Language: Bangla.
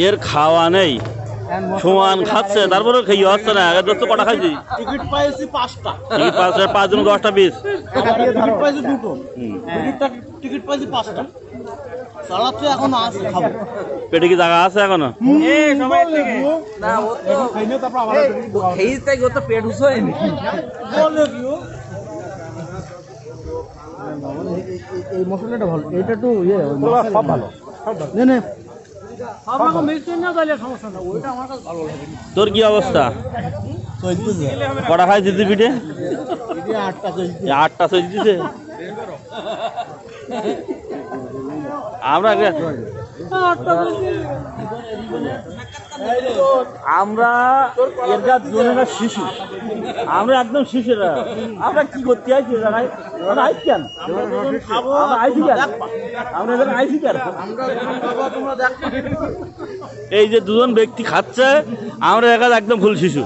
এর খাওয়া নেই, সমান খাচ্ছে, তারপরে খেয়ে হচ্ছে না। দোস্ত কটা খাইছি? টিকিট পাইছি 5টা। টিকিট পাচ্ছে 5 জন 10টা পিস। টিকিট পাইছি 2টো। টিকিট পাইছি 5টা। চালাচ্ছে এখন আছে খাবো। পেটে কি জায়গা আছে এখনো? না ও তো খাইনে তারপর আবার খেয়ে তাই ও তো পেট উঠছেনি বলে কি ও? এই মশলাটা ভালো, এটা তো ইয়ে সব ভালো। নে নে আপনাকে মিলছে না তাহলে সমস্যা না, ওইটা আমার কাছে ভালো লাগে। তোর কি অবস্থা? চলতেছে। কটা খাইছিস তুই পিঠে? এটা 8টা চলছে। 8টা চলছে। আমরা আমরা এর জন্য শিশু, আমরা একদম শিশুরা। আমরা কি করতে আইছি জানাই? আমরা আইছি কেন? আমরা আইছি কেন? আমরা এখানে আইছি কেন? এই যে দুজন ব্যক্তি খাচ্ছে, আমরা এখানে একদম ফুল শিশু।